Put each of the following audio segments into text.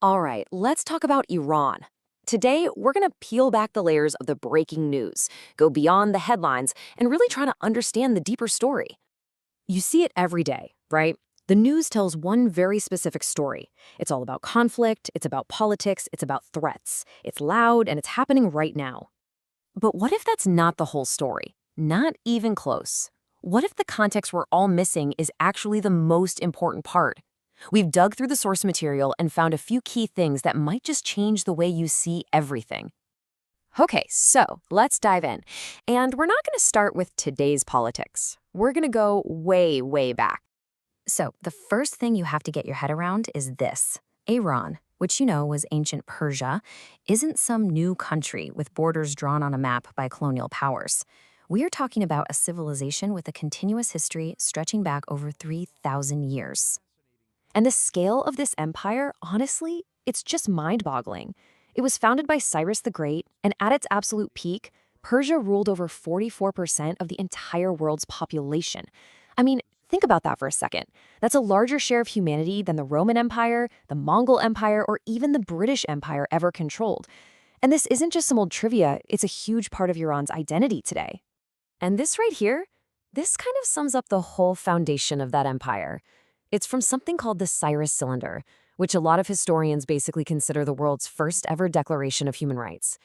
All right, let's talk about Iran. Today, we're going to peel back the layers of the breaking news, go beyond the headlines, and really try to understand the deeper story. You see it every day, right? The news tells one very specific story. It's all about conflict, it's about politics, it's about threats. It's loud, and it's happening right now. But what if that's not the whole story? Not even close. What if the context we're all missing is actually the most important part? We've dug through the source material and found a few key things that might just change the way you see everything. Okay, so let's dive in. And we're not going to start with today's politics. We're going to go way, way back. So the first thing you have to get your head around is this. Iran, which you know was ancient Persia, isn't some new country with borders drawn on a map by colonial powers. We are talking about a civilization with a continuous history stretching back over 3,000 years. And the scale of this empire, honestly, it's just mind-boggling. It was founded by Cyrus the Great, and at its absolute peak, Persia ruled over 44% of the entire world's population. I mean, think about that for a second. That's a larger share of humanity than the Roman Empire, the Mongol Empire, or even the British Empire ever controlled. And this isn't just some old trivia, it's a huge part of Iran's identity today. And this right here, this kind of sums up the whole foundation of that empire. It's from something called the Cyrus Cylinder, which a lot of historians basically consider the world's first ever declaration of human rights.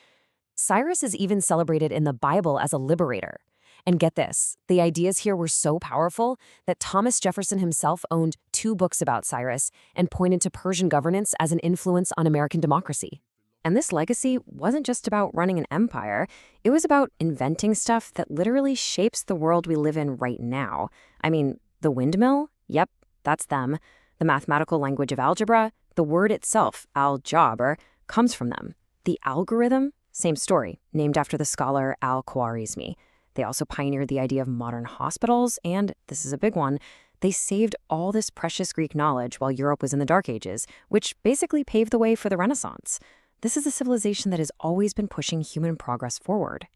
Cyrus is even celebrated in the Bible as a liberator. And get this, the ideas here were so powerful that Thomas Jefferson himself owned 2 books about Cyrus and pointed to Persian governance as an influence on American democracy. And this legacy wasn't just about running an empire, it was about inventing stuff that literally shapes the world we live in right now. I mean, the windmill? Yep. That's them. The mathematical language of algebra, the word itself, al-jabr, comes from them. The algorithm, same story, named after the scholar al-Khwarizmi. They also pioneered the idea of modern hospitals, and, this is a big one, they saved all this precious Greek knowledge while Europe was in the Dark Ages, which basically paved the way for the Renaissance. This is a civilization that has always been pushing human progress forward.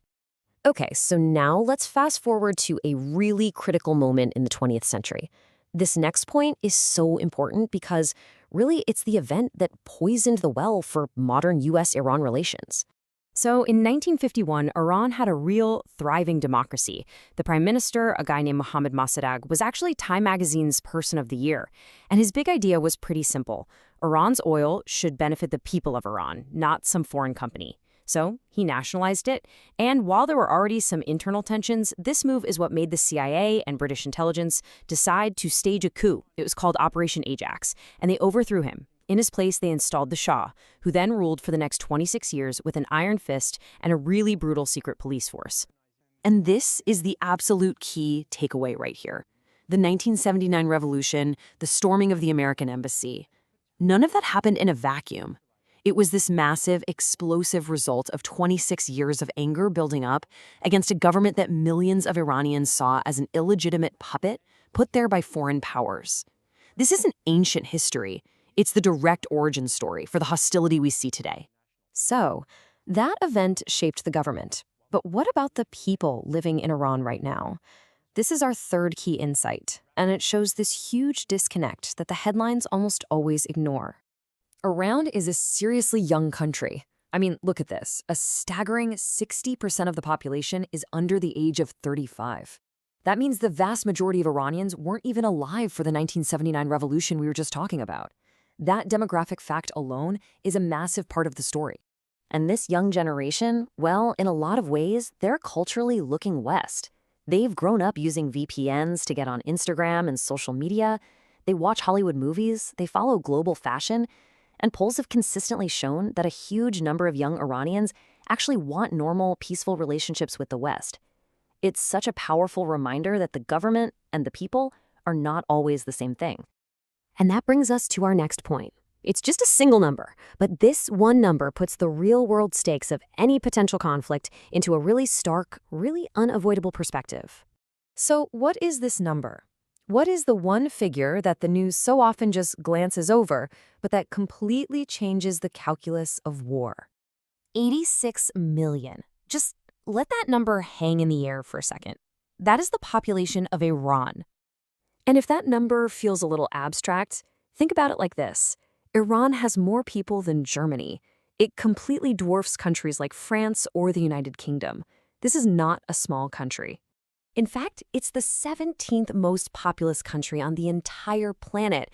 Okay, so now let's fast forward to a really critical moment in the 20th century. This next point is so important because, really, it's the event that poisoned the well for modern U.S.-Iran relations. So, in 1951, Iran had a real, thriving democracy. The prime minister, a guy named Mohammad Mossadegh, was actually Time magazine's Person of the Year. And his big idea was pretty simple. Iran's oil should benefit the people of Iran, not some foreign company. So he nationalized it, and while there were already some internal tensions, this move is what made the CIA and British intelligence decide to stage a coup. It was called Operation Ajax, and they overthrew him. In his place, they installed the Shah, who then ruled for the next 26 years with an iron fist and a really brutal secret police force. And this is the absolute key takeaway right here. The 1979 revolution, the storming of the American embassy. None of that happened in a vacuum. It was this massive, explosive result of 26 years of anger building up against a government that millions of Iranians saw as an illegitimate puppet put there by foreign powers. This isn't ancient history. It's the direct origin story for the hostility we see today. So, that event shaped the government. But what about the people living in Iran right now? This is our third key insight, and it shows this huge disconnect that the headlines almost always ignore. Iran is a seriously young country. I mean, look at this. A staggering 60% of the population is under the age of 35. That means the vast majority of Iranians weren't even alive for the 1979 revolution we were just talking about. That demographic fact alone is a massive part of the story. And this young generation, well, in a lot of ways, they're culturally looking west. They've grown up using VPNs to get on Instagram and social media. They watch Hollywood movies. They follow global fashion. And polls have consistently shown that a huge number of young Iranians actually want normal, peaceful relationships with the West. It's such a powerful reminder that the government and the people are not always the same thing. And that brings us to our next point. It's just a single number, but this one number puts the real-world stakes of any potential conflict into a really stark, really unavoidable perspective. So what is this number? What is the one figure that the news so often just glances over, but that completely changes the calculus of war? 86 million. Just let that number hang in the air for a second. That is the population of Iran. And if that number feels a little abstract, think about it like this. Iran has more people than Germany. It completely dwarfs countries like France or the United Kingdom. This is not a small country. In fact, it's the 17th most populous country on the entire planet.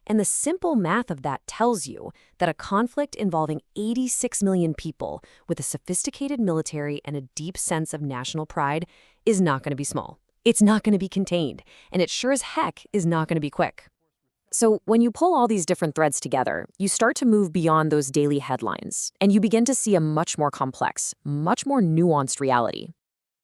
And the simple math of that tells you that a conflict involving 86 million people with a sophisticated military and a deep sense of national pride is not going to be small. It's not going to be contained, and it sure as heck is not going to be quick. So when you pull all these different threads together, you start to move beyond those daily headlines, and you begin to see a much more complex, much more nuanced reality.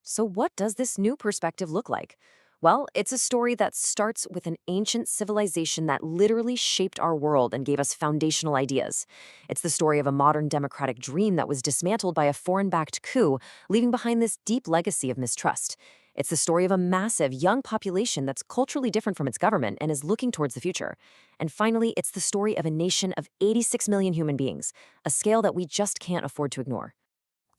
So what does this new perspective look like? Well, it's a story that starts with an ancient civilization that literally shaped our world and gave us foundational ideas. It's the story of a modern democratic dream that was dismantled by a foreign-backed coup, leaving behind this deep legacy of mistrust. It's the story of a massive, young population that's culturally different from its government and is looking towards the future. And finally, it's the story of a nation of 86 million human beings, a scale that we just can't afford to ignore.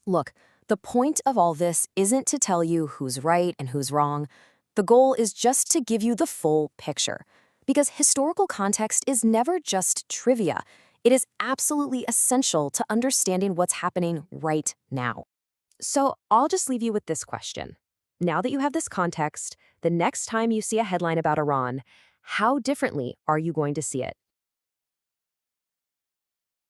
Look, the point of all this isn't to tell you who's right and who's wrong. The goal is just to give you the full picture. Because historical context is never just trivia. It is absolutely essential to understanding what's happening right now. So I'll just leave you with this question. Now that you have this context, the next time you see a headline about Iran, how differently are you going to see it?